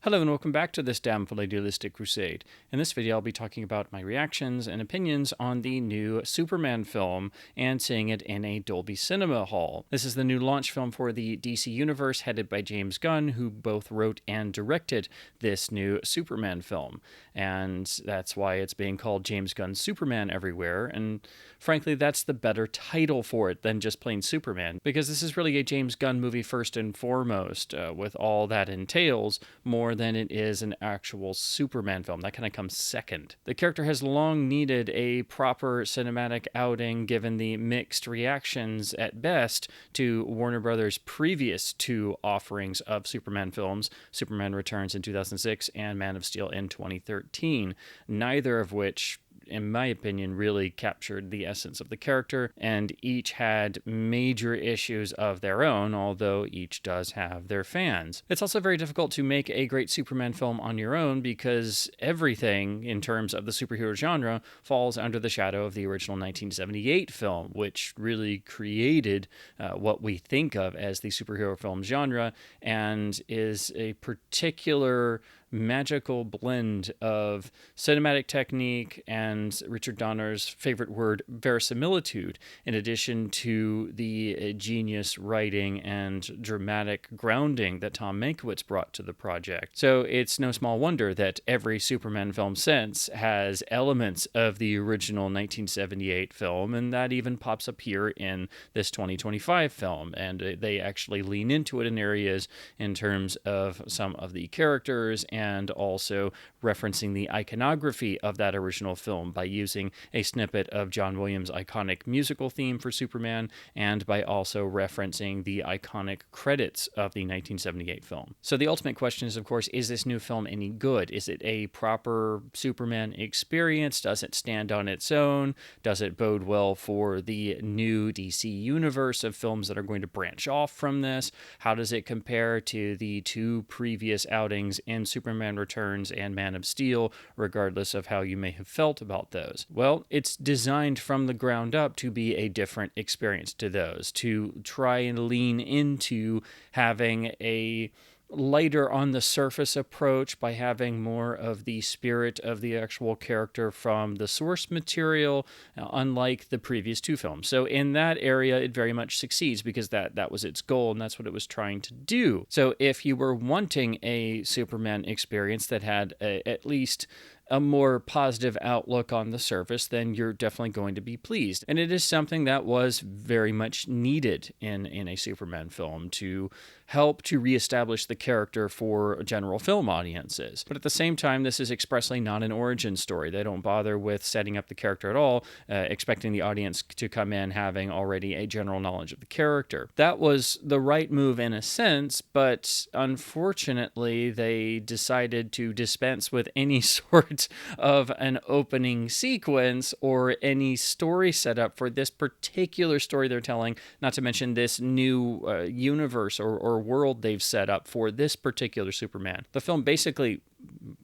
Hello and welcome back to this damnful idealistic crusade. In this video I'll be talking about my reactions and opinions on the new Superman film and seeing it in a Dolby Cinema hall. This is the new launch film for the DC Universe headed by James Gunn, who both wrote and directed this new Superman film. And that's why it's being called James Gunn's Superman everywhere, and frankly that's the better title for it than just plain Superman, because this is really a James Gunn movie first and foremost, with all that entails, more than it is an actual Superman film. That kind of comes second. The character has long needed a proper cinematic outing given the mixed reactions at best to Warner Brothers' previous two offerings of Superman films, Superman Returns in 2006 and Man of Steel in 2013, neither of which, in my opinion, really captured the essence of the character, and each had major issues of their own, although each does have their fans. It's also very difficult to make a great Superman film on your own because everything, in terms of the superhero genre, falls under the shadow of the original 1978 film, which really created what we think of as the superhero film genre, and is a particular magical blend of cinematic technique and Richard Donner's favorite word, verisimilitude, in addition to the genius writing and dramatic grounding that Tom Mankiewicz brought to the project. So it's no small wonder that every Superman film since has elements of the original 1978 film, and that even pops up here in this 2025 film, and they actually lean into it in areas in terms of some of the characters and also referencing the iconography of that original film by using a snippet of John Williams' iconic musical theme for Superman and by also referencing the iconic credits of the 1978 film. So the ultimate question is, of course, is this new film any good? Is it a proper Superman experience? Does it stand on its own? Does it bode well for the new DC universe of films that are going to branch off from this? How does it compare to the two previous outings in Superman Returns and Man of Steel, regardless of how you may have felt about those? Well, it's designed from the ground up to be a different experience to those, to try and lean into having a lighter on the surface approach by having more of the spirit of the actual character from the source material, unlike the previous two films. So in that area, it very much succeeds because that was its goal and that's what it was trying to do. So if you were wanting a Superman experience that had at least a more positive outlook on the surface, then you're definitely going to be pleased. And it is something that was very much needed in a Superman film to help to reestablish the character for general film audiences. But at the same time, this is expressly not an origin story. They don't bother with setting up the character at all, expecting the audience to come in having already a general knowledge of the character. That was the right move in a sense, but unfortunately, they decided to dispense with any sort of an opening sequence or any story setup for this particular story they're telling, not to mention this new universe or world they've set up for this particular Superman. The film basically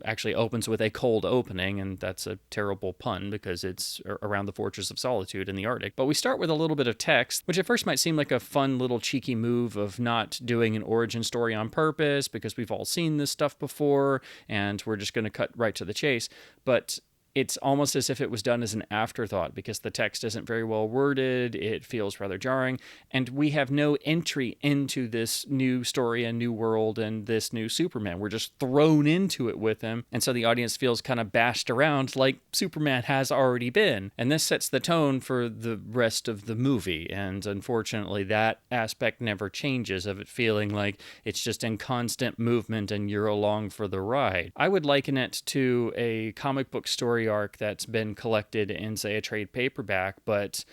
actually opens with a cold opening, and that's a terrible pun because it's around the Fortress of Solitude in the Arctic. But we start with a little bit of text, which at first might seem like a fun little cheeky move of not doing an origin story on purpose because we've all seen this stuff before and we're just going to cut right to the chase. But it's almost as if it was done as an afterthought because the text isn't very well worded, it feels rather jarring, and we have no entry into this new story and new world and this new Superman. We're just thrown into it with him, and so the audience feels kind of bashed around like Superman has already been. And this sets the tone for the rest of the movie, and unfortunately that aspect never changes, of it feeling like it's just in constant movement and you're along for the ride. I would liken it to a comic book story arc that's been collected in, say, a trade paperback, but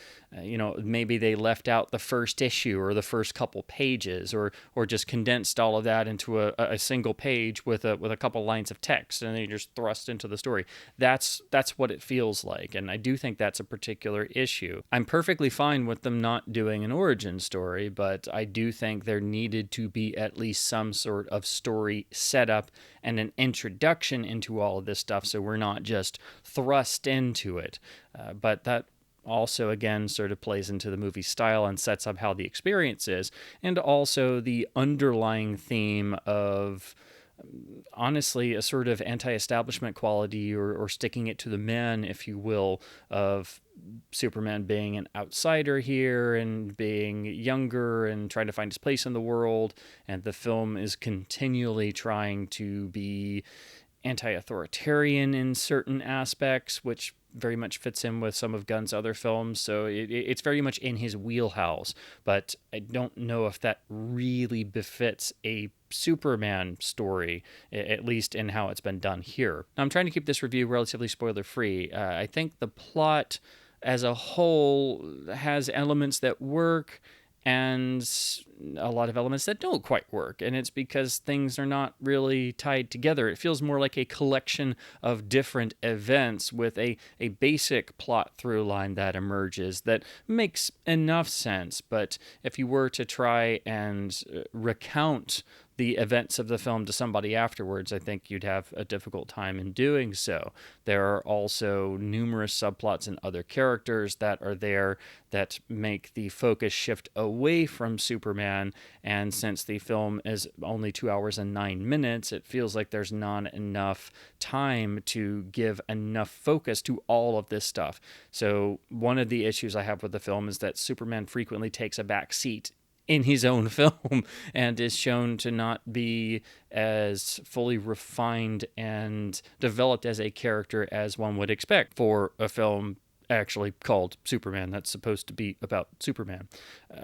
maybe they left out the first issue or the first couple pages, or just condensed all of that into a single page with a couple lines of text, and then you just thrust into the story. That's what it feels like, and I do think that's a particular issue. I'm perfectly fine with them not doing an origin story, but I do think there needed to be at least some sort of story setup and an introduction into all of this stuff, so we're not just thrust into it. But that also, again, sort of plays into the movie style and sets up how the experience is, and also the underlying theme of honestly a sort of anti-establishment quality, or sticking it to the man, if you will, of Superman being an outsider here and being younger and trying to find his place in the world. And the film is continually trying to be anti-authoritarian in certain aspects, which very much fits in with some of Gunn's other films. So it's very much in his wheelhouse, but I don't know if that really befits a Superman story, at least in how it's been done here. Now, I'm trying to keep this review relatively spoiler free. I think the plot as a whole has elements that work and a lot of elements that don't quite work. And it's because things are not really tied together. It feels more like a collection of different events with a basic plot through line that emerges that makes enough sense. But if you were to try and recount the events of the film to somebody afterwards, I think you'd have a difficult time in doing so. There are also numerous subplots and other characters that are there that make the focus shift away from Superman. And since the film is only 2 hours and 9 minutes, it feels like there's not enough time to give enough focus to all of this stuff. So one of the issues I have with the film is that Superman frequently takes a back seat in his own film and is shown to not be as fully refined and developed as a character as one would expect for a film actually called Superman that's supposed to be about Superman.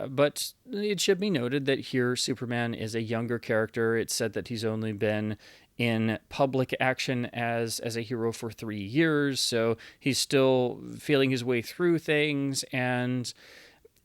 But it should be noted that here Superman is a younger character. It's said that he's only been in public action as a hero for 3 years, so he's still feeling his way through things, and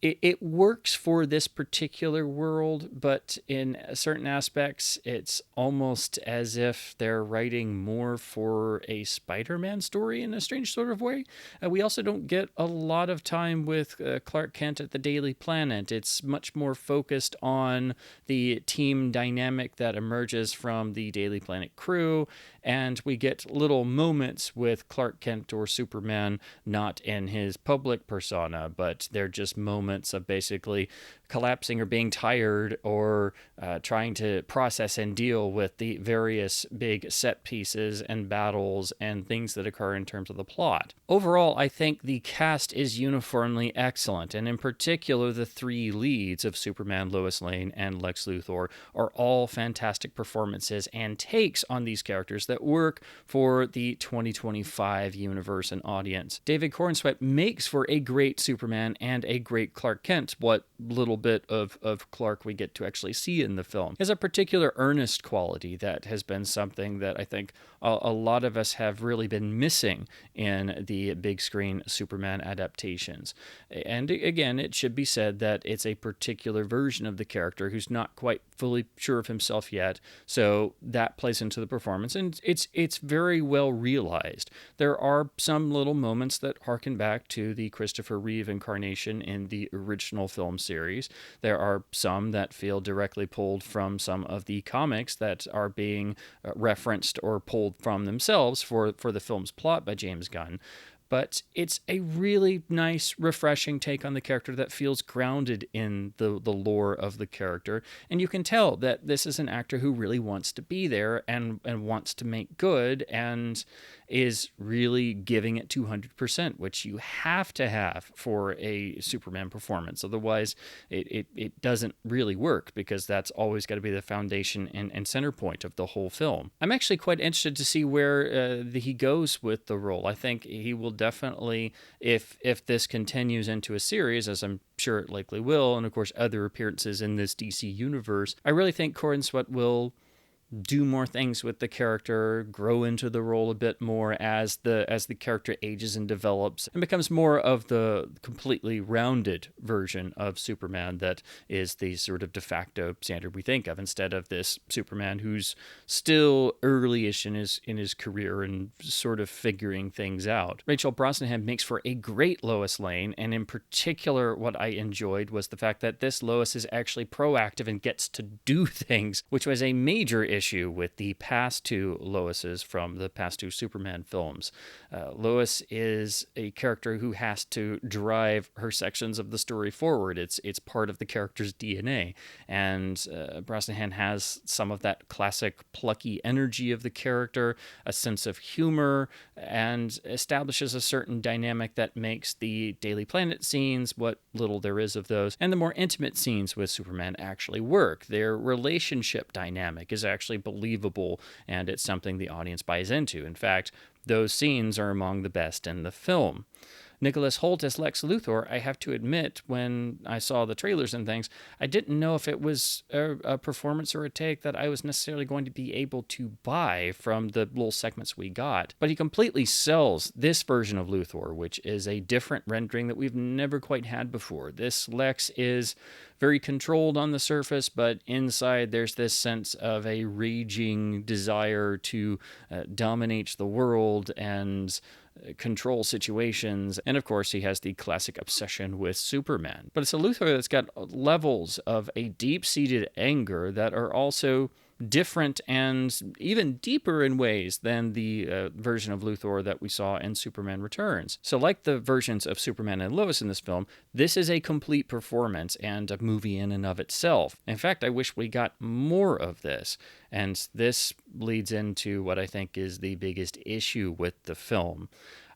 it works for this particular world, but in certain aspects, it's almost as if they're writing more for a Spider-Man story in a strange sort of way. We also don't get a lot of time with Clark Kent at the Daily Planet. It's much more focused on the team dynamic that emerges from the Daily Planet crew, and we get little moments with Clark Kent or Superman, not in his public persona, but they're just moments of basically collapsing or being tired or trying to process and deal with the various big set pieces and battles and things that occur in terms of the plot. Overall, I think the cast is uniformly excellent, and in particular, the 3 leads of Superman, Lois Lane, and Lex Luthor are all fantastic performances and takes on these characters that work for the 2025 universe and audience. David Corenswet makes for a great Superman and a great Clark Kent, what little bit of Clark we get to actually see in the film. He has a particular earnest quality that has been something that I think a lot of us have really been missing in the big screen Superman adaptations. And again, it should be said that it's a particular version of the character who's not quite fully sure of himself yet, so that plays into the performance, and it's very well realized. There are some little moments that harken back to the Christopher Reeve incarnation in the original film series. There are some that feel directly pulled from some of the comics that are being referenced or pulled from themselves for the film's plot by James Gunn. But it's a really nice, refreshing take on the character that feels grounded in the lore of the character. And you can tell that this is an actor who really wants to be there and wants to make good and is really giving it 200%, which you have to have for a Superman performance. Otherwise, it doesn't really work, because that's always got to be the foundation and center point of the whole film. I'm actually quite interested to see where he goes with the role. I think he will definitely, if this continues into a series, as I'm sure it likely will, and of course other appearances in this DC universe, I really think Corenswet will do more things with the character, grow into the role a bit more as the character ages and develops, and becomes more of the completely rounded version of Superman that is the sort of de facto standard we think of, instead of this Superman who's still early-ish in his career and sort of figuring things out. Rachel Brosnahan makes for a great Lois Lane, and in particular what I enjoyed was the fact that this Lois is actually proactive and gets to do things, which was a major issue issue with the past two Loises from the past two Superman films. Lois is a character who has to drive her sections of the story forward. It's part of the character's DNA, and Brosnahan has some of that classic plucky energy of the character, a sense of humor, and establishes a certain dynamic that makes the Daily Planet scenes, what little there is of those, and the more intimate scenes with Superman actually work. Their relationship dynamic is actually believable, and it's something the audience buys into. In fact, those scenes are among the best in the film. Nicholas Hoult as Lex Luthor, I have to admit, when I saw the trailers and things, I didn't know if it was a performance or a take that I was necessarily going to be able to buy from the little segments we got. But he completely sells this version of Luthor, which is a different rendering that we've never quite had before. This Lex is very controlled on the surface, but inside there's this sense of a raging desire to dominate the world and control situations. And of course, he has the classic obsession with Superman. But it's a Luthor that's got levels of a deep-seated anger that are also different and even deeper in ways than the version of Luthor that we saw in Superman Returns. So like the versions of Superman and Lois in this film, this is a complete performance and a movie in and of itself. In fact, I wish we got more of this. And this leads into what I think is the biggest issue with the film.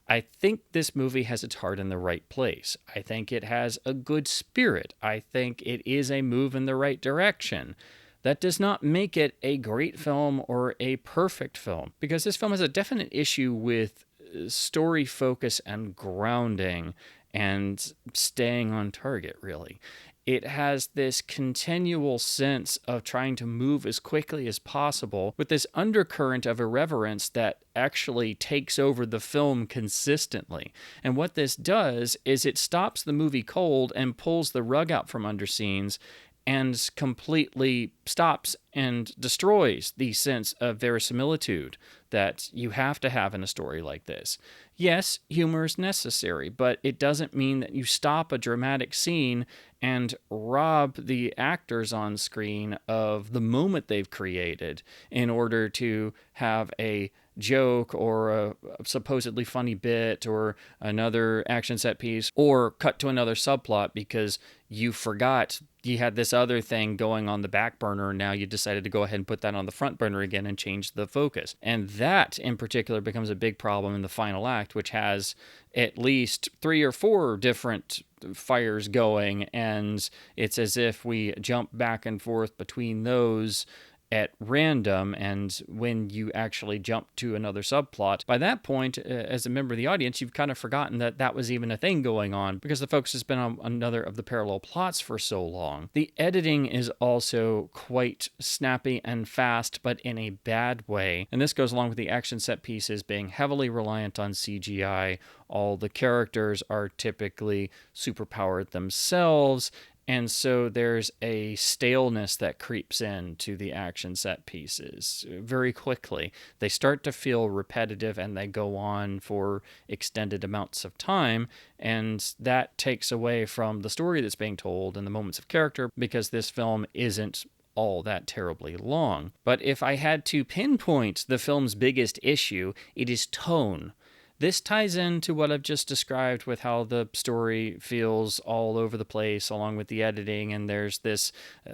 I think this movie has its heart in the right place. I think it has a good spirit. I think it is a move in the right direction. That does not make it a great film or a perfect film, because this film has a definite issue with story focus and grounding and staying on target, really. It has this continual sense of trying to move as quickly as possible with this undercurrent of irreverence that actually takes over the film consistently. And what this does is it stops the movie cold and pulls the rug out from under scenes and completely stops and destroys the sense of verisimilitude that you have to have in a story like this. Yes, humor is necessary, but it doesn't mean that you stop a dramatic scene and rob the actors on screen of the moment they've created in order to have a joke or a supposedly funny bit or another action set piece, or cut to another subplot because you forgot you had this other thing going on the back burner and now you decided to go ahead and put that on the front burner again and change the focus. And that in particular becomes a big problem in the final act, which has at least 3 or 4 different fires going, and it's as if we jump back and forth between those at random, and when you actually jump to another subplot, by that point, as a member of the audience, you've kind of forgotten that that was even a thing going on because the focus has been on another of the parallel plots for so long. The editing is also quite snappy and fast, but in a bad way, and this goes along with the action set pieces being heavily reliant on CGI. All the characters are typically superpowered themselves, and so there's a staleness that creeps into the action set pieces very quickly. They start to feel repetitive and they go on for extended amounts of time, and that takes away from the story that's being told and the moments of character, because this film isn't all that terribly long. But if I had to pinpoint the film's biggest issue, it is tone. This ties into what I've just described with how the story feels all over the place along with the editing, and there's this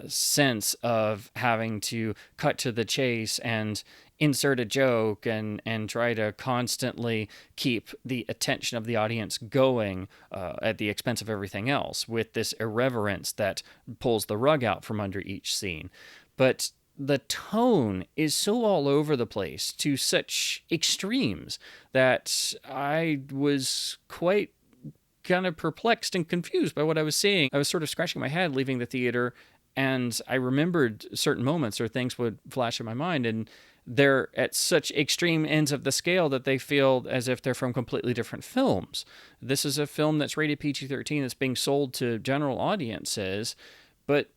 sense of having to cut to the chase and insert a joke and try to constantly keep the attention of the audience going at the expense of everything else, with this irreverence that pulls the rug out from under each scene. But the tone is so all over the place to such extremes that I was quite kind of perplexed and confused by what I was seeing. I was sort of scratching my head leaving the theater, and I remembered certain moments or things would flash in my mind, and they're at such extreme ends of the scale that they feel as if they're from completely different films. This is a film that's rated PG-13 that's being sold to general audiences, but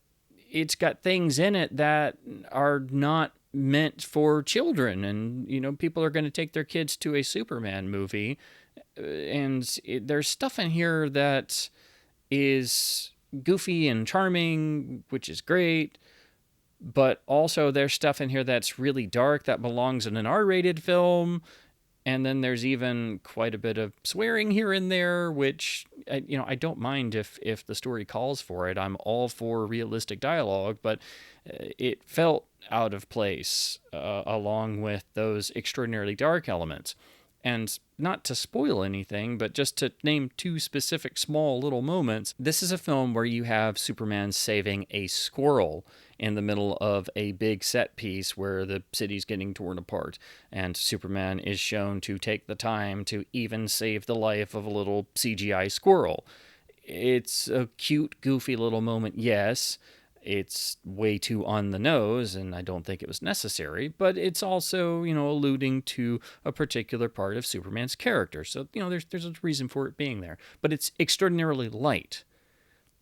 it's got things in it that are not meant for children. And, people are going to take their kids to a Superman movie. And there's stuff in here that is goofy and charming, which is great. but also there's stuff in here that's really dark that belongs in an R-rated film. And then there's even quite a bit of swearing here and there, which, I don't mind if the story calls for it. I'm all for realistic dialogue, but it felt out of place along with those extraordinarily dark elements. And not to spoil anything, but just to name two specific small little moments, this is a film where you have Superman saving a squirrel in the middle of a big set piece where the city's getting torn apart. And Superman is shown to take the time to even save the life of a little CGI squirrel. It's a cute, goofy little moment, yes. It's way too on the nose, and I don't think it was necessary, but it's also, alluding to a particular part of Superman's character. So, there's a reason for it being there. But it's extraordinarily light.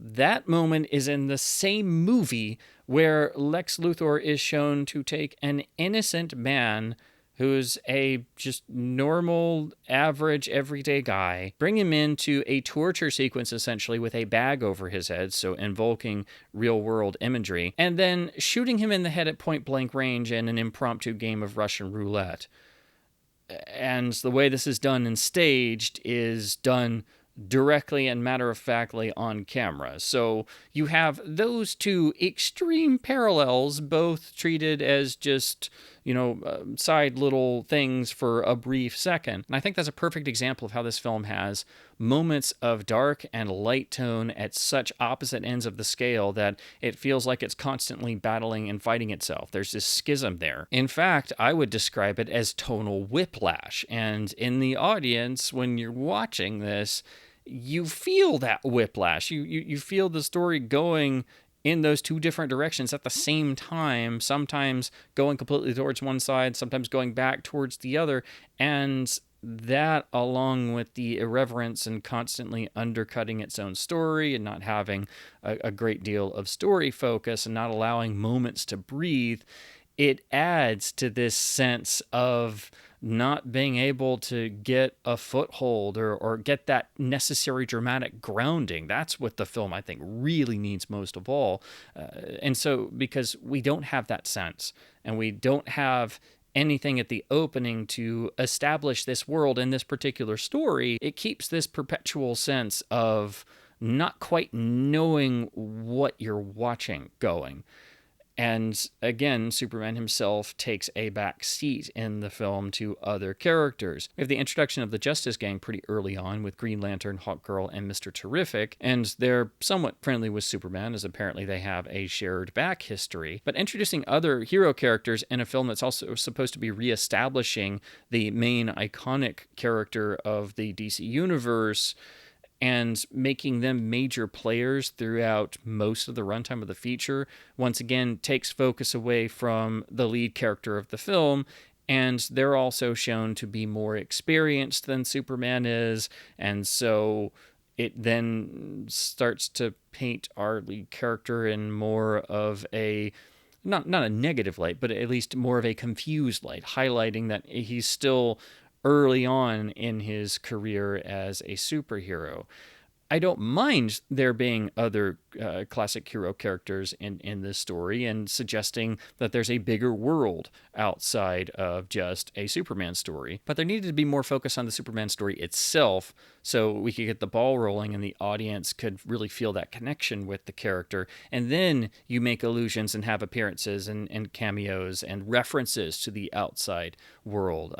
That moment is in the same movie where Lex Luthor is shown to take an innocent man who's a just normal, average, everyday guy, bring him into a torture sequence essentially with a bag over his head, so invoking real-world imagery, and then shooting him in the head at point-blank range in an impromptu game of Russian roulette. And the way this is done and staged is done directly and matter-of-factly on camera. So you have those two extreme parallels, both treated as just, side little things for a brief second. And I think that's a perfect example of how this film has moments of dark and light tone at such opposite ends of the scale that it feels like it's constantly battling and fighting itself. There's this schism there. In fact, I would describe it as tonal whiplash. And in the audience, when you're watching this, you feel that whiplash. You feel the story going in those two different directions at the same time, sometimes going completely towards one side, sometimes going back towards the other. And that, along with the irreverence and constantly undercutting its own story and not having a great deal of story focus and not allowing moments to breathe, it adds to this sense of not being able to get a foothold or get that necessary dramatic grounding. That's what the film, I think, really needs most of all. And so, because we don't have that sense, and we don't have anything at the opening to establish this world in this particular story, it keeps this perpetual sense of not quite knowing what you're watching going. And again, Superman himself takes a back seat in the film to other characters. We have the introduction of the Justice Gang pretty early on with Green Lantern, Hawkgirl, and Mr. Terrific, and they're somewhat friendly with Superman, as apparently they have a shared back history. But introducing other hero characters in a film that's also supposed to be reestablishing the main iconic character of the DC Universe and making them major players throughout most of the runtime of the feature, once again takes focus away from the lead character of the film, and they're also shown to be more experienced than Superman is, and so it then starts to paint our lead character in more of a not a negative light, but at least more of a confused light, highlighting that he's still early on in his career as a superhero. I don't mind there being other classic hero characters in this story and suggesting that there's a bigger world outside of just a Superman story. But there needed to be more focus on the Superman story itself so we could get the ball rolling and the audience could really feel that connection with the character. And then you make allusions and have appearances and cameos and references to the outside world.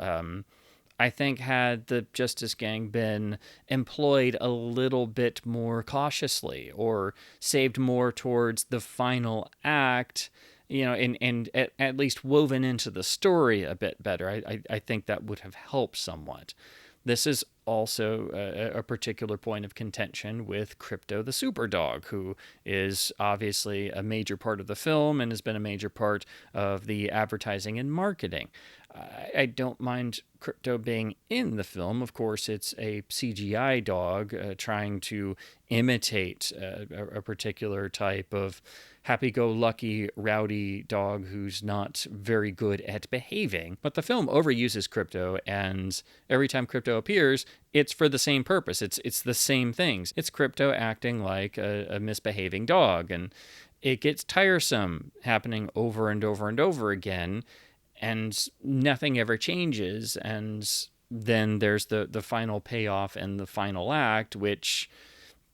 I think had the Justice Gang been employed a little bit more cautiously or saved more towards the final act, and at least woven into the story a bit better, I think that would have helped somewhat. This is also a particular point of contention with Crypto the Superdog, who is obviously a major part of the film and has been a major part of the advertising and marketing. I don't mind Crypto being in the film. Of course, it's a CGI dog trying to imitate a particular type of happy-go-lucky, rowdy dog who's not very good at behaving. But the film overuses Crypto, and every time Crypto appears, it's for the same purpose. It's the same things. It's Crypto acting like a misbehaving dog, and it gets tiresome happening over and over and over again, and nothing ever changes. And then there's the final payoff and the final act, which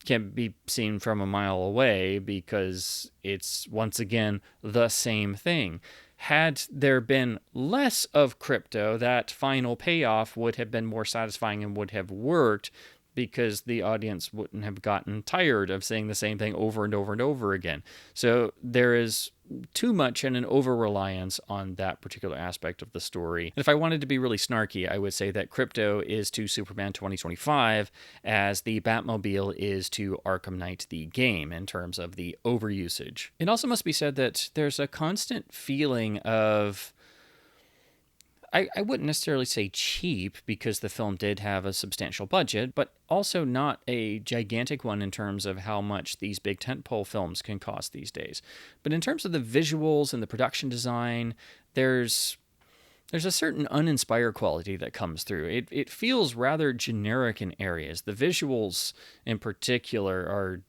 can be seen from a mile away because it's once again the same thing. Had there been less of crypto, that final payoff would have been more satisfying and would have worked, because the audience wouldn't have gotten tired of saying the same thing over and over and over again. So there is too much and an over-reliance on that particular aspect of the story. And if I wanted to be really snarky, I would say that Crypto is to Superman 2025 as the Batmobile is to Arkham Knight the game in terms of the overusage. It also must be said that there's a constant feeling of, I wouldn't necessarily say cheap, because the film did have a substantial budget, but also not a gigantic one in terms of how much these big tentpole films can cost these days. But in terms of the visuals and the production design, there's a certain uninspired quality that comes through. It feels rather generic in areas. The visuals in particular are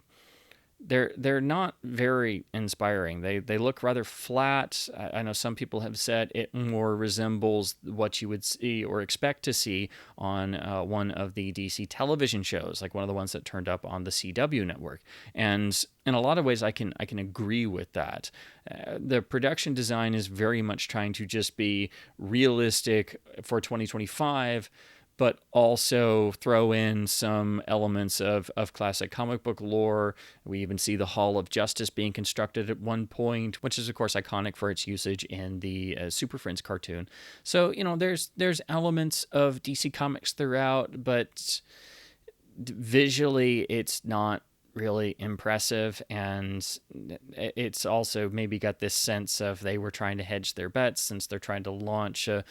they're not very inspiring. They look rather flat. I know some people have said it more resembles what you would see or expect to see on one of the DC television shows, like one of the ones that turned up on the CW network. And in a lot of ways, I can agree with that. The production design is very much trying to just be realistic for 2025, but also throw in some elements of classic comic book lore. We even see the Hall of Justice being constructed at one point, which is, of course, iconic for its usage in the Super Friends cartoon. So, there's elements of DC Comics throughout, but visually it's not really impressive, and it's also maybe got this sense of they were trying to hedge their bets since they're trying to launch a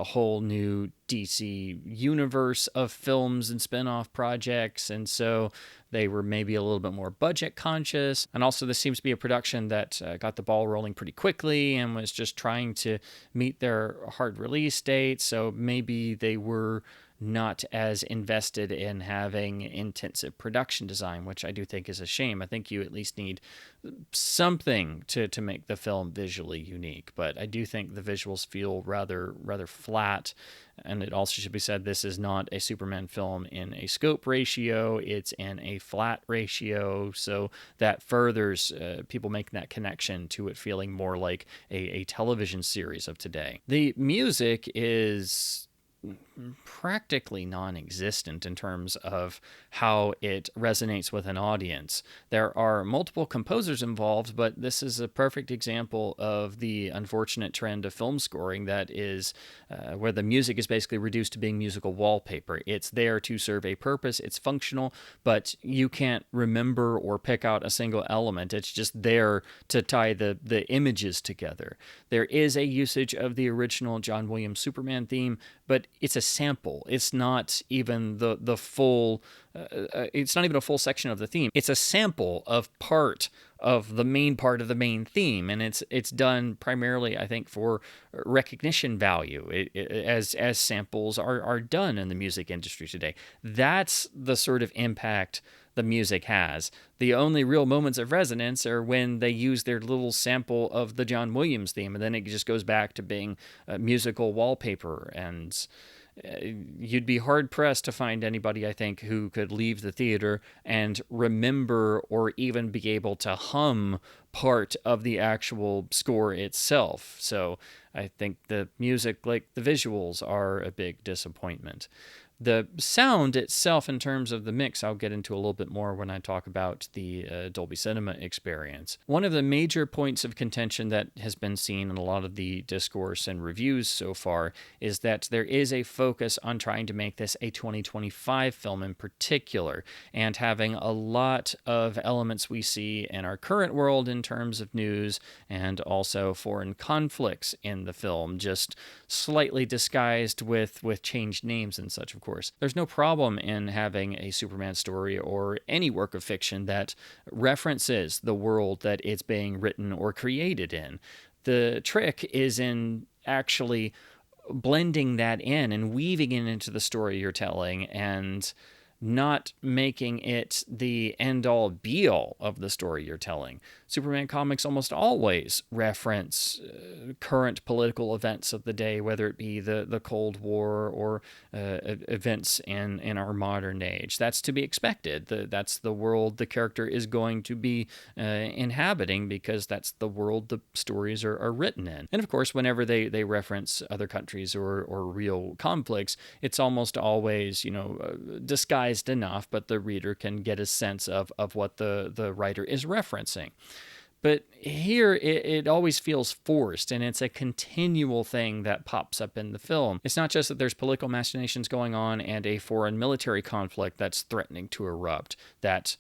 whole new DC universe of films and spin-off projects, and so they were maybe a little bit more budget conscious. And also this seems to be a production that got the ball rolling pretty quickly and was just trying to meet their hard release date, so maybe they were not as invested in having intensive production design, which I do think is a shame. I think you at least need something to make the film visually unique, but I do think the visuals feel rather flat. And it also should be said, this is not a Superman film in a scope ratio, it's in a flat ratio, so that furthers people making that connection to it feeling more like a television series of today. The music is practically non-existent in terms of how it resonates with an audience. There are multiple composers involved, but this is a perfect example of the unfortunate trend of film scoring that is where the music is basically reduced to being musical wallpaper. It's there to serve a purpose, it's functional, but you can't remember or pick out a single element. It's just there to tie the images together. There is a usage of the original John Williams Superman theme, but it's a sample. It's not even the full. It's not even a full section of the theme. It's a sample of part of the main part of the main theme, and it's done primarily, I think, for recognition value, as samples are done in the music industry today. That's the sort of impact the music has. The only real moments of resonance are when they use their little sample of the John Williams theme, and then it just goes back to being musical wallpaper. And you'd be hard-pressed to find anybody, I think, who could leave the theater and remember or even be able to hum part of the actual score itself. So I think the music, like the visuals, are a big disappointment. The sound itself, in terms of the mix, I'll get into a little bit more when I talk about the Dolby Cinema experience. One of the major points of contention that has been seen in a lot of the discourse and reviews so far is that there is a focus on trying to make this a 2025 film in particular, and having a lot of elements we see in our current world in terms of news and also foreign conflicts in the film, just slightly disguised with changed names and such, of course. There's no problem in having a Superman story or any work of fiction that references the world that it's being written or created in. The trick is in actually blending that in and weaving it into the story you're telling, and not making it the end-all be-all of the story you're telling. Superman comics almost always reference current political events of the day, whether it be the Cold War or events in our modern age. That's to be expected. That's the world the character is going to be inhabiting, because that's the world the stories are written in. And of course, whenever they reference other countries or real conflicts, it's almost always, disguised enough, but the reader can get a sense of what the writer is referencing. But here, it always feels forced, and it's a continual thing that pops up in the film. It's not just that there's political machinations going on and a foreign military conflict that's threatening to erupt, that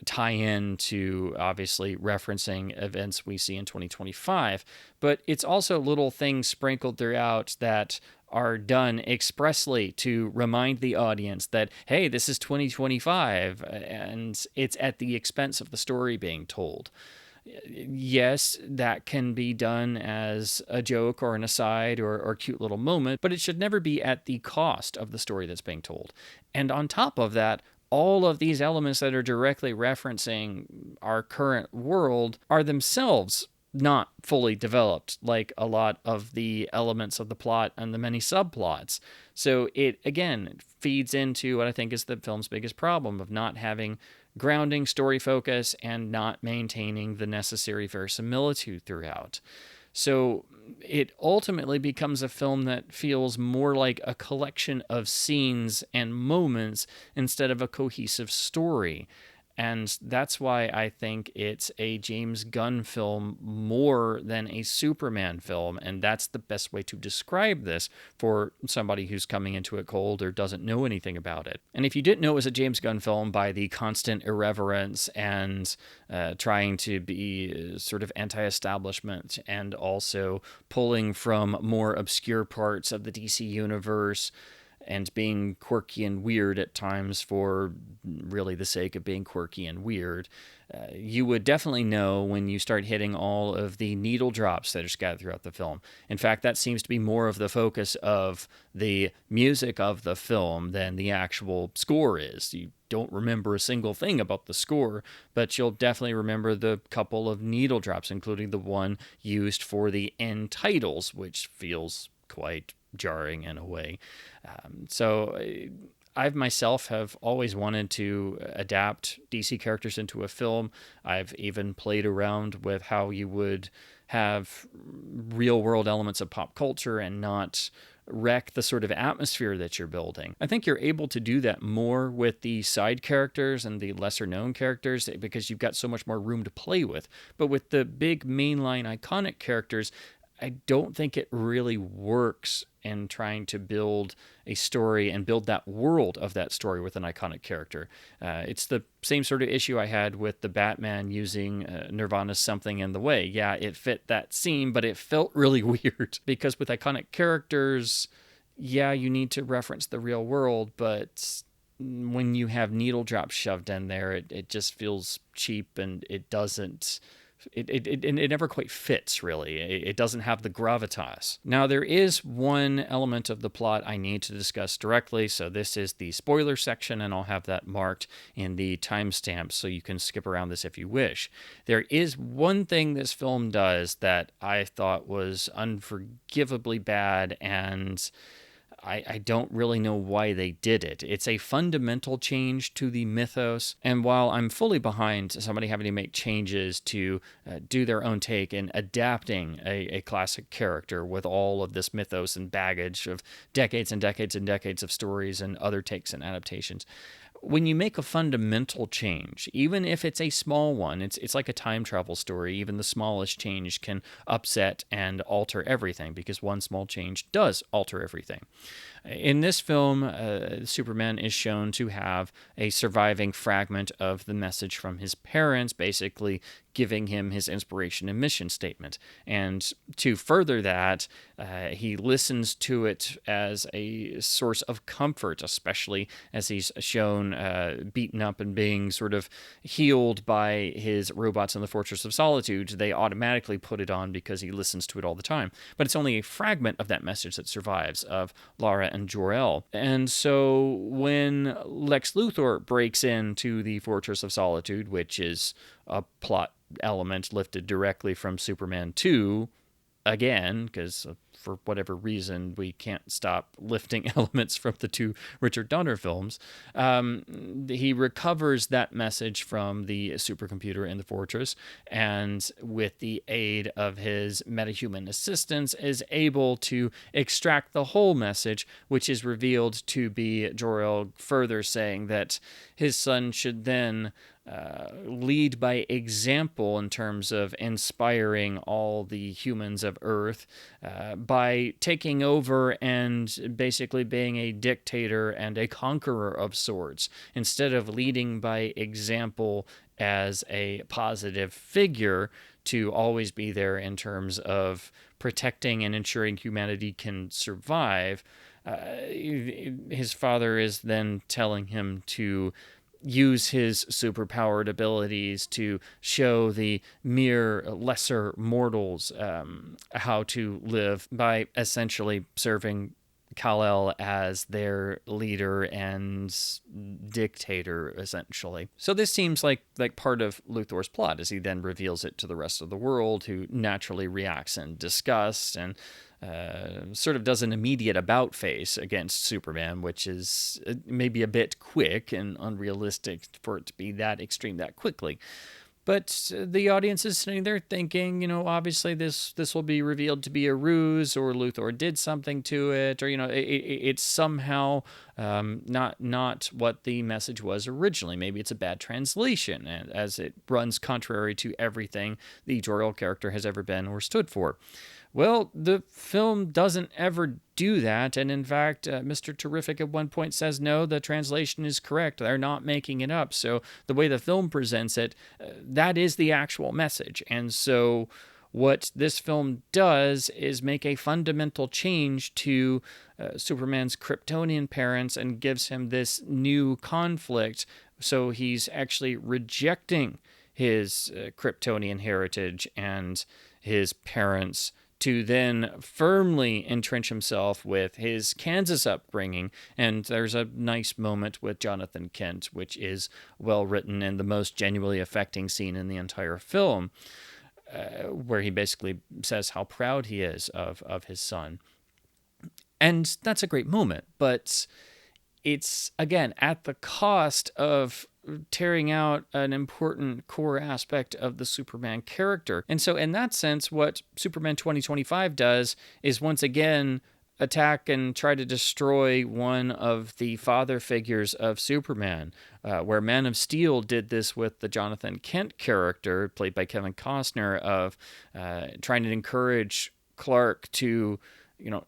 tie in to obviously referencing events we see in 2025, but it's also little things sprinkled throughout that are done expressly to remind the audience that, hey, this is 2025, and it's at the expense of the story being told. Yes, that can be done as a joke or an aside or cute little moment, but it should never be at the cost of the story that's being told. And on top of that, all of these elements that are directly referencing our current world are themselves not fully developed, like a lot of the elements of the plot and the many subplots. So it, again, feeds into what I think is the film's biggest problem of not having grounding story focus and not maintaining the necessary verisimilitude throughout. So it ultimately becomes a film that feels more like a collection of scenes and moments instead of a cohesive story. And that's why I think it's a James Gunn film more than a Superman film. And that's the best way to describe this for somebody who's coming into it cold or doesn't know anything about it. And if you didn't know it was a James Gunn film by the constant irreverence and trying to be sort of anti-establishment and also pulling from more obscure parts of the DC universe and being quirky and weird at times for really the sake of being quirky and weird, you would definitely know when you start hitting all of the needle drops that are scattered throughout the film. In fact, that seems to be more of the focus of the music of the film than the actual score is. You don't remember a single thing about the score, but you'll definitely remember the couple of needle drops, including the one used for the end titles, which feels quite jarring in a way. So I myself have always wanted to adapt DC characters into a film. I've even played around with how you would have real world elements of pop culture and not wreck the sort of atmosphere that you're building. I think you're able to do that more with the side characters and the lesser known characters because you've got so much more room to play with. But with the big mainline iconic characters, I don't think it really works in trying to build a story and build that world of that story with an iconic character. It's the same sort of issue I had with the Batman using Nirvana's Something in the Way. Yeah, it fit that scene, but it felt really weird because with iconic characters, yeah, you need to reference the real world, but when you have needle drops shoved in there, it just feels cheap and it doesn't... It never quite fits, really. It doesn't have the gravitas. Now, there is one element of the plot I need to discuss directly, so this is the spoiler section, and I'll have that marked in the timestamp so you can skip around this if you wish. There is one thing this film does that I thought was unforgivably bad, and I don't really know why they did it. It's a fundamental change to the mythos, and while I'm fully behind somebody having to make changes to do their own take in adapting a classic character with all of this mythos and baggage of decades and decades and decades of stories and other takes and adaptations, when you make a fundamental change, even if it's a small one, it's like a time travel story. Even the smallest change can upset and alter everything because one small change does alter everything. In this film, Superman is shown to have a surviving fragment of the message from his parents, basically giving him his inspiration and mission statement. And to further that, he listens to it as a source of comfort, especially as he's shown beaten up and being sort of healed by his robots in the Fortress of Solitude. They automatically put it on because he listens to it all the time. But it's only a fragment of that message that survives of Lara Kara and Jor-El. And so when Lex Luthor breaks into the Fortress of Solitude, which is a plot element lifted directly from Superman 2, again, because for whatever reason we can't stop lifting elements from the two Richard Donner films, he recovers that message from the supercomputer in the fortress, and with the aid of his metahuman assistants is able to extract the whole message, which is revealed to be Jor-El further saying that his son should then lead by example in terms of inspiring all the humans of Earth by taking over and basically being a dictator and a conqueror of sorts, instead of leading by example as a positive figure to always be there in terms of protecting and ensuring humanity can survive. His father is then telling him to use his superpowered abilities to show the mere lesser mortals how to live by essentially serving Kal-El as their leader and dictator, essentially. So this seems like part of Luthor's plot, as he then reveals it to the rest of the world, who naturally reacts in disgust and sort of does an immediate about face against Superman, which is maybe a bit quick and unrealistic for it to be that extreme that quickly. But the audience is sitting there thinking, obviously this will be revealed to be a ruse, or Luthor did something to it, or it's somehow not what the message was originally. Maybe it's a bad translation, and as it runs contrary to everything the Jor-El character has ever been or stood for. Well, the film doesn't ever do that, and in fact, Mr. Terrific at one point says, no, the translation is correct. They're not making it up. So the way the film presents it, that is the actual message. And so what this film does is make a fundamental change to Superman's Kryptonian parents and gives him this new conflict. So he's actually rejecting his Kryptonian heritage and his parents to then firmly entrench himself with his Kansas upbringing. And there's a nice moment with Jonathan Kent, which is well written and the most genuinely affecting scene in the entire film, where he basically says how proud he is of his son. And that's a great moment, but it's, again, at the cost of tearing out an important core aspect of the Superman character. And so in that sense, what Superman 2025 does is once again attack and try to destroy one of the father figures of Superman, where Man of Steel did this with the Jonathan Kent character, played by Kevin Costner, of trying to encourage Clark to,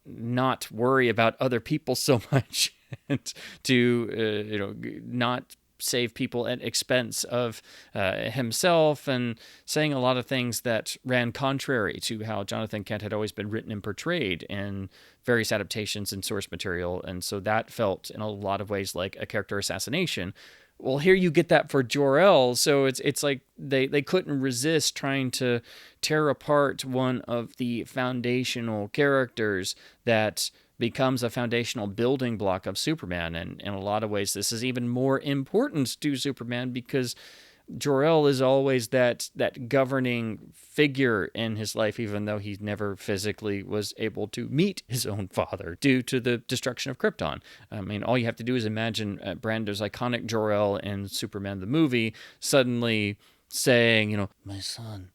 not worry about other people so much and to, not save people at expense of himself, and saying a lot of things that ran contrary to how Jonathan Kent had always been written and portrayed in various adaptations and source material. And so that felt in a lot of ways like a character assassination. Well, here you get that for Jor-El, so it's like they couldn't resist trying to tear apart one of the foundational characters that becomes a foundational building block of Superman. And in a lot of ways, this is even more important to Superman because Jor-El is always that governing figure in his life, even though he never physically was able to meet his own father due to the destruction of Krypton. I mean, all you have to do is imagine Brando's iconic Jor-El in Superman the movie suddenly saying, my son,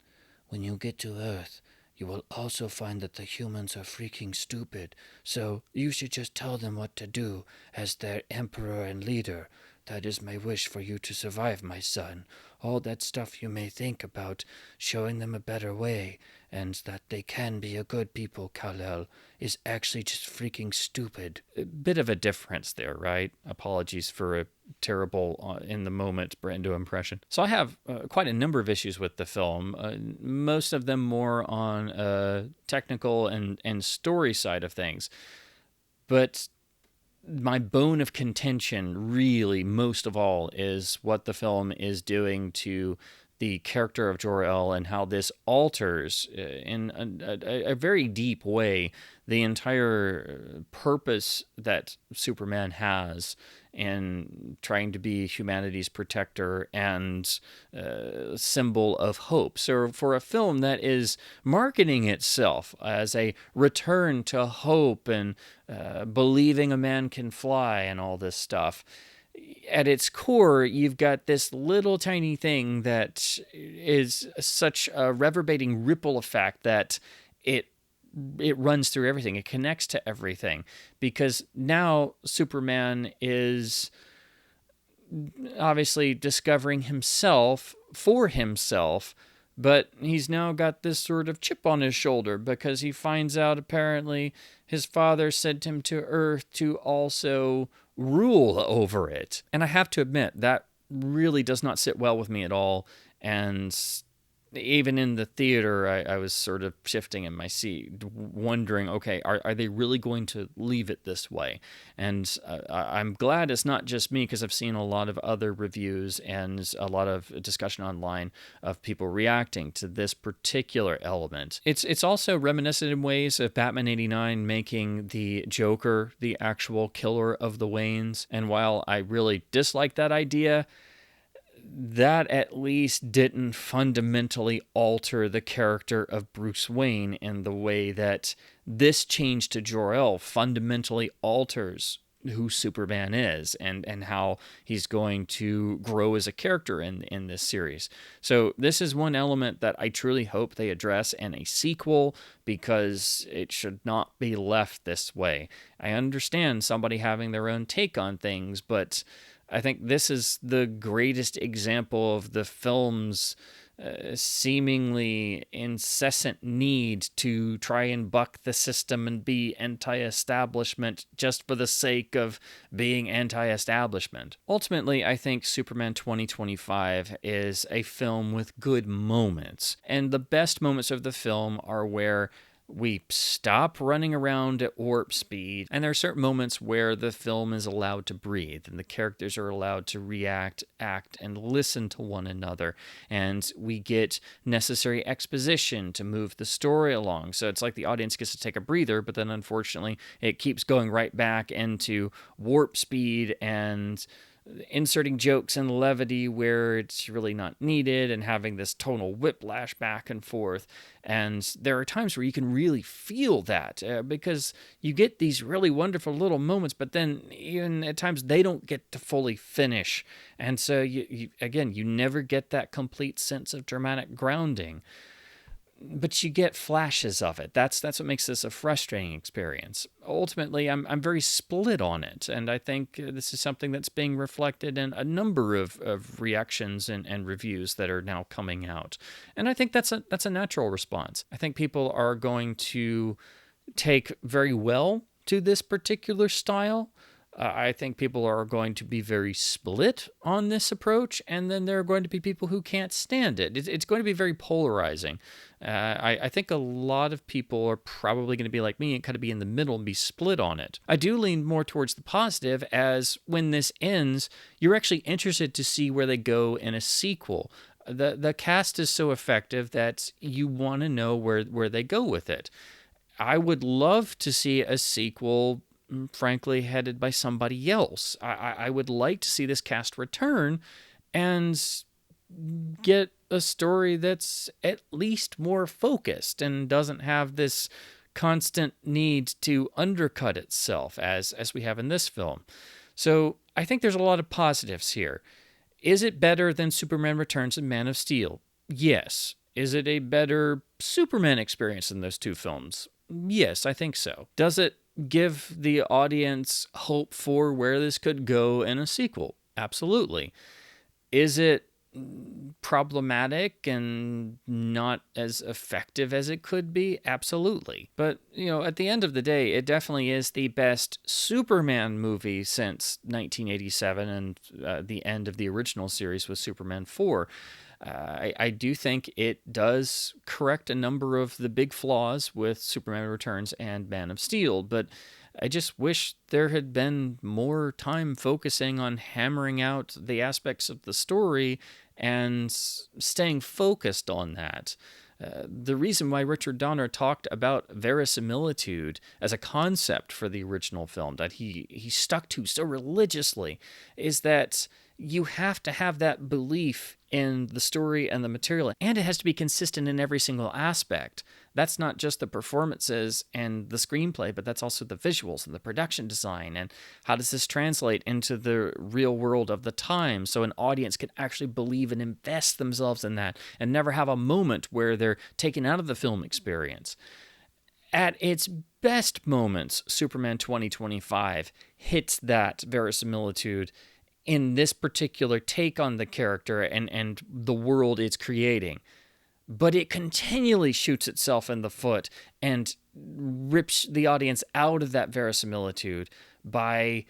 when you get to Earth, you will also find that the humans are freaking stupid, so you should just tell them what to do as their emperor and leader. That is my wish for you to survive, my son. All that stuff you may think about showing them a better way, and that they can be a good people, Kal-El, is actually just freaking stupid. A bit of a difference there, right? Apologies for a terrible, in-the-moment Brando impression. So I have quite a number of issues with the film, most of them more on technical and story side of things. But my bone of contention, really, most of all, is what the film is doing to the character of Jor-El and how this alters in a very deep way the entire purpose that Superman has in trying to be humanity's protector and symbol of hope. So for a film that is marketing itself as a return to hope and believing a man can fly and all this stuff, at its core, you've got this little tiny thing that is such a reverberating ripple effect that it runs through everything. It connects to everything, because now Superman is obviously discovering himself for himself, but he's now got this sort of chip on his shoulder because he finds out apparently his father sent him to Earth to also rule over it. And I have to admit, that really does not sit well with me at all. And even in the theater, I was sort of shifting in my seat, wondering, okay, are they really going to leave it this way? And I'm glad it's not just me, because I've seen a lot of other reviews and a lot of discussion online of people reacting to this particular element. It's also reminiscent in ways of Batman 89 making the Joker the actual killer of the Waynes. And while I really dislike that idea, that at least didn't fundamentally alter the character of Bruce Wayne in the way that this change to Jor-El fundamentally alters who Superman is and how he's going to grow as a character in this series. So this is one element that I truly hope they address in a sequel, because it should not be left this way. I understand somebody having their own take on things, but I think this is the greatest example of the film's seemingly incessant need to try and buck the system and be anti-establishment just for the sake of being anti-establishment. Ultimately, I think Superman 2025 is a film with good moments, and the best moments of the film are where we stop running around at warp speed, and there are certain moments where the film is allowed to breathe and the characters are allowed to react, act, and listen to one another, and we get necessary exposition to move the story along. So it's like the audience gets to take a breather, but then unfortunately it keeps going right back into warp speed and inserting jokes and levity where it's really not needed, and having this tonal whiplash back and forth. And there are times where you can really feel that because you get these really wonderful little moments, but then even at times they don't get to fully finish. And so you never get that complete sense of dramatic grounding. But you get flashes of it. That's what makes this a frustrating experience. Ultimately, I'm very split on it, and I think this is something that's being reflected in a number of reactions and reviews that are now coming out. And I think that's a natural response. I think people are going to take very well to this particular style. I think people are going to be very split on this approach, and then there are going to be people who can't stand it. It's going to be very polarizing. I think a lot of people are probably going to be like me and kind of be in the middle and be split on it. I do lean more towards the positive, as when this ends, you're actually interested to see where they go in a sequel. The cast is so effective that you want to know where they go with it. I would love to see a sequel, frankly, headed by somebody else. I would like to see this cast return and get a story that's at least more focused and doesn't have this constant need to undercut itself as we have in this film. So I think there's a lot of positives here. Is it better than Superman Returns and Man of Steel? Yes. Is it a better Superman experience than those two films? Yes, I think so. Does it give the audience hope for where this could go in a sequel? Absolutely. Is it problematic and not as effective as it could be? Absolutely. But, at the end of the day, it definitely is the best Superman movie since 1987 and the end of the original series with Superman 4. I do think it does correct a number of the big flaws with Superman Returns and Man of Steel, but I just wish there had been more time focusing on hammering out the aspects of the story and staying focused on that. The reason why Richard Donner talked about verisimilitude as a concept for the original film that he stuck to so religiously is that you have to have that belief in the story and the material, and it has to be consistent in every single aspect. That's not just the performances and the screenplay, but that's also the visuals and the production design, and how does this translate into the real world of the time so an audience can actually believe and invest themselves in that and never have a moment where they're taken out of the film experience. At its best moments, Superman 2025 hits that verisimilitude in this particular take on the character and the world it's creating. But it continually shoots itself in the foot and rips the audience out of that verisimilitude by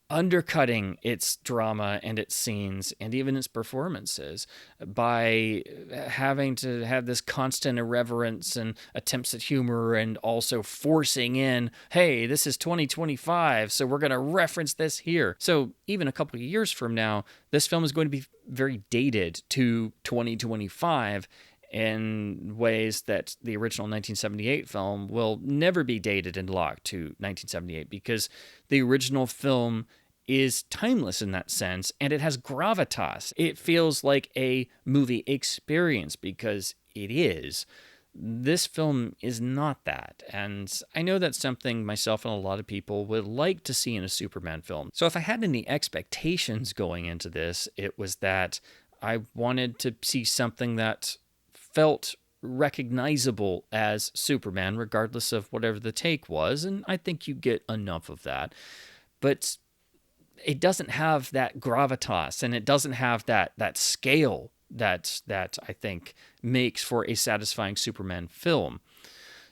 undercutting its drama and its scenes and even its performances by having to have this constant irreverence and attempts at humor and also forcing in, hey, this is 2025, so we're going to reference this here. So even a couple of years from now, this film is going to be very dated to 2025 in ways that the original 1978 film will never be dated and locked to 1978 because the original film is timeless in that sense, and it has gravitas. It feels like a movie experience because it is. This film is not that, and I know that's something myself and a lot of people would like to see in a Superman film. So if I had any expectations going into this, it was that I wanted to see something that felt recognizable as Superman, regardless of whatever the take was, and I think you get enough of that. But it doesn't have that gravitas, and it doesn't have that scale that I think makes for a satisfying Superman film.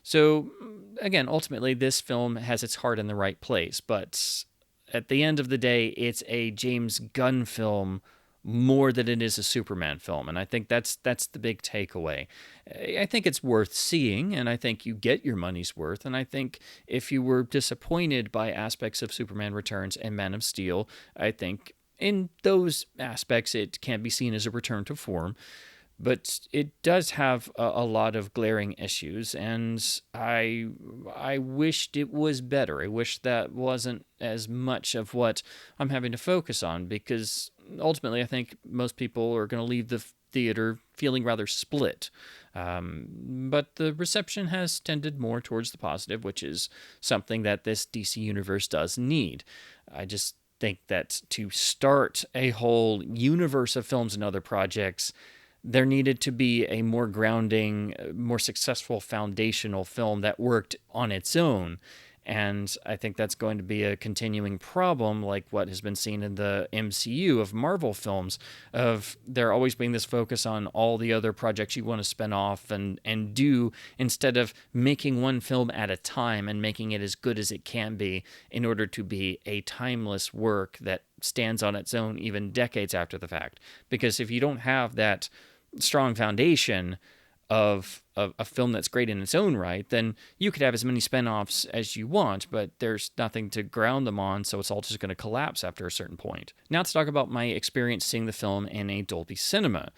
So again, ultimately, this film has its heart in the right place, but at the end of the day, it's a James Gunn film more than it is a Superman film, and I think that's the big takeaway. I think it's worth seeing, and I think you get your money's worth, and I think if you were disappointed by aspects of Superman Returns and Man of Steel, I think in those aspects it can be seen as a return to form. But it does have a lot of glaring issues, and I wished it was better. I wish that wasn't as much of what I'm having to focus on, because ultimately I think most people are going to leave the theater feeling rather split. But the reception has tended more towards the positive, which is something that this DC universe does need. I just think that to start a whole universe of films and other projects, there needed to be a more grounding, more successful foundational film that worked on its own. And I think that's going to be a continuing problem, like what has been seen in the MCU of Marvel films, of there always being this focus on all the other projects you want to spin off and do, instead of making one film at a time and making it as good as it can be in order to be a timeless work that stands on its own even decades after the fact. Because if you don't have that strong foundation of a film that's great in its own right, then you could have as many spin-offs as you want, but there's nothing to ground them on, so it's all just going to collapse after a certain point. Now to talk about my experience seeing the film in a Dolby Cinema.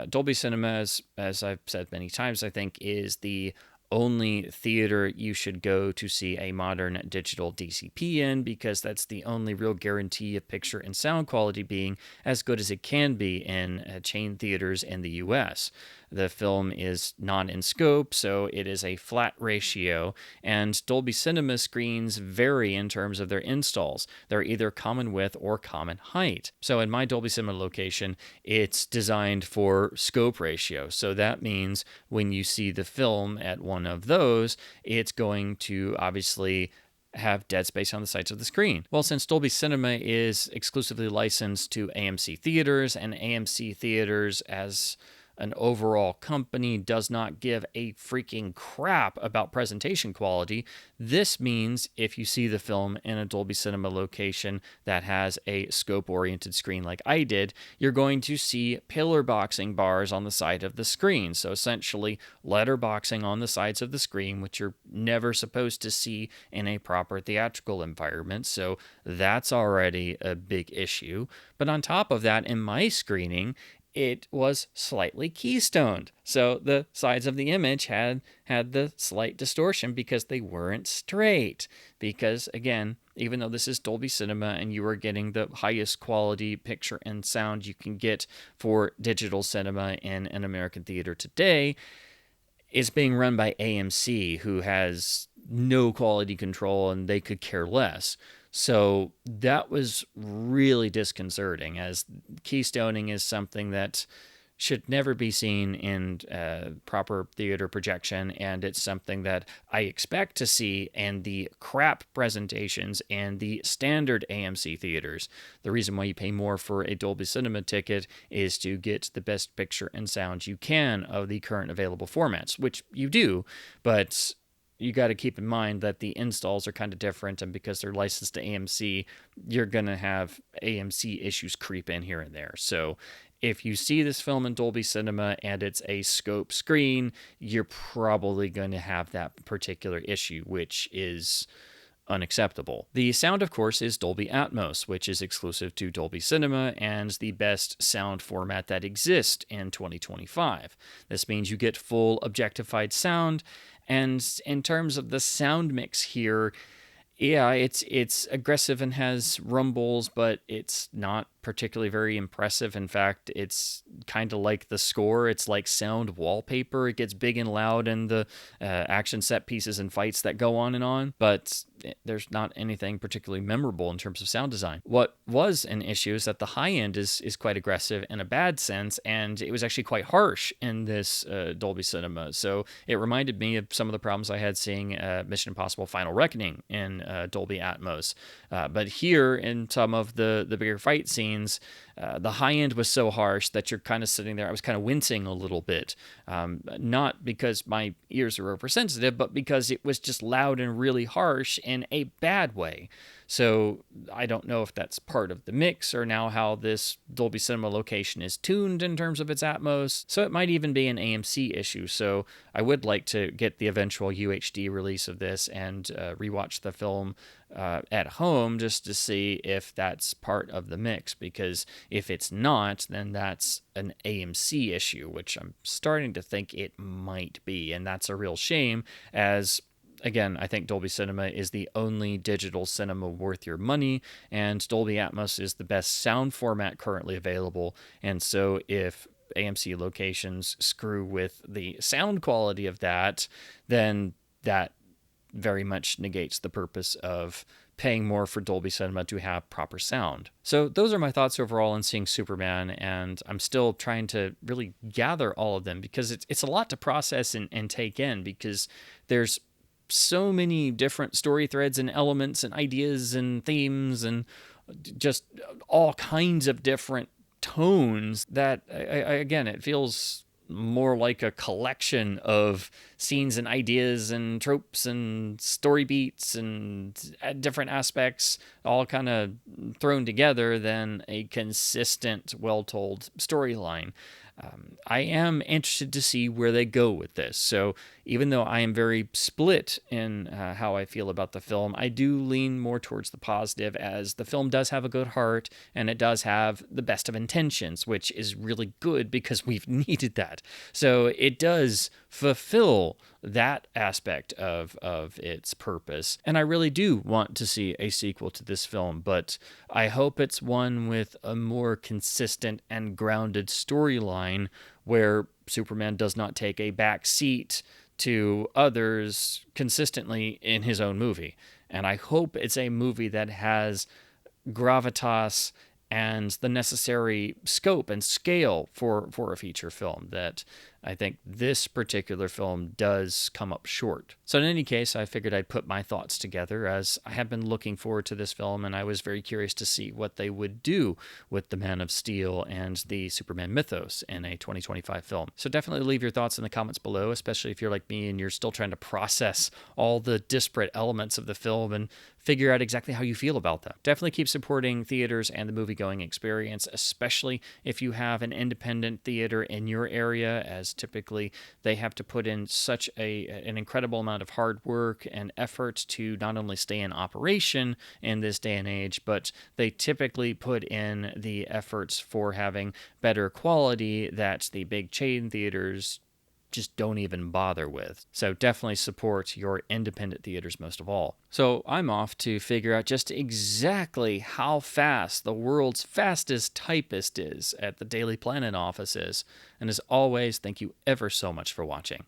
Dolby Cinema, as I've said many times, I think is the only theater you should go to see a modern digital DCP in, because that's the only real guarantee of picture and sound quality being as good as it can be in chain theaters in the US. The film is not in scope, so it is a flat ratio, and Dolby Cinema screens vary in terms of their installs. They're either common width or common height. So in my Dolby Cinema location, it's designed for scope ratio. So that means when you see the film at one of those, it's going to obviously have dead space on the sides of the screen. Well, since Dolby Cinema is exclusively licensed to AMC theaters, and AMC theaters as an overall company does not give a freaking crap about presentation quality, this means if you see the film in a Dolby Cinema location that has a scope-oriented screen like I did, you're going to see pillar boxing bars on the side of the screen. So essentially letterboxing on the sides of the screen, which you're never supposed to see in a proper theatrical environment. So that's already a big issue. But on top of that, in my screening, it was slightly keystoned. So the sides of the image had the slight distortion because they weren't straight. Because again, even though this is Dolby Cinema and you are getting the highest quality picture and sound you can get for digital cinema in an American theater today, it's being run by AMC, who has no quality control and they could care less. So that was really disconcerting, as keystoning is something that should never be seen in proper theater projection, and it's something that I expect to see in the crap presentations and the standard AMC theaters. The reason why you pay more for a Dolby Cinema ticket is to get the best picture and sound you can of the current available formats, which you do, but you got to keep in mind that the installs are kind of different, and because they're licensed to AMC, you're going to have AMC issues creep in here and there. So if you see this film in Dolby Cinema and it's a scope screen, you're probably going to have that particular issue, which is unacceptable. The sound, of course, is Dolby Atmos, which is exclusive to Dolby Cinema and the best sound format that exists in 2025. This means you get full objectified sound, and in terms of the sound mix here, yeah, it's aggressive and has rumbles, but it's not particularly very impressive. In fact, it's kind of like the score. It's like sound wallpaper. It gets big and loud in the action set pieces and fights that go on, but there's not anything particularly memorable in terms of sound design. What was an issue is that the high end is quite aggressive in a bad sense, and it was actually quite harsh in this Dolby Cinema. So it reminded me of some of the problems I had seeing Mission Impossible Final Reckoning in Dolby Atmos. But here, in some of the bigger fight scenes, the high end was so harsh that you're kind of sitting there. I was kind of wincing a little bit, not because my ears are oversensitive, but because it was just loud and really harsh in a bad way. So I don't know if that's part of the mix or now how this Dolby Cinema location is tuned in terms of its Atmos. So it might even be an AMC issue. So I would like to get the eventual UHD release of this and rewatch the film at home just to see if that's part of the mix, because if it's not, then that's an AMC issue, which I'm starting to think it might be, and that's a real shame, as again, I think Dolby Cinema is the only digital cinema worth your money, and Dolby Atmos is the best sound format currently available. And so if AMC locations screw with the sound quality of that, then that very much negates the purpose of paying more for Dolby Cinema to have proper sound. So those are my thoughts overall on seeing Superman, and I'm still trying to really gather all of them because it's a lot to process and take in, because there's so many different story threads and elements and ideas and themes and just all kinds of different tones that, again, it feels more like a collection of scenes and ideas and tropes and story beats and different aspects all kind of thrown together than a consistent, well-told storyline. I am interested to see where they go with this. So even though I am very split in how I feel about the film, I do lean more towards the positive, as the film does have a good heart and it does have the best of intentions, which is really good because we've needed that. So it does fulfill that aspect of its purpose. And I really do want to see a sequel to this film, but I hope it's one with a more consistent and grounded storyline where Superman does not take a back seat to others consistently in his own movie. And I hope it's a movie that has gravitas and the necessary scope and scale for a feature film, that I think this particular film does come up short. So in any case, I figured I'd put my thoughts together, as I have been looking forward to this film, and I was very curious to see what they would do with the Man of Steel and the Superman mythos in a 2025 film. So definitely leave your thoughts in the comments below, especially if you're like me and you're still trying to process all the disparate elements of the film and figure out exactly how you feel about them. Definitely keep supporting theaters and the movie-going experience, especially if you have an independent theater in your area, as typically they have to put in such an incredible amount of hard work and effort to not only stay in operation in this day and age, but they typically put in the efforts for having better quality that the big chain theaters just don't even bother with. So definitely support your independent theaters most of all. So I'm off to figure out just exactly how fast the world's fastest typist is at the Daily Planet offices. And as always, thank you ever so much for watching.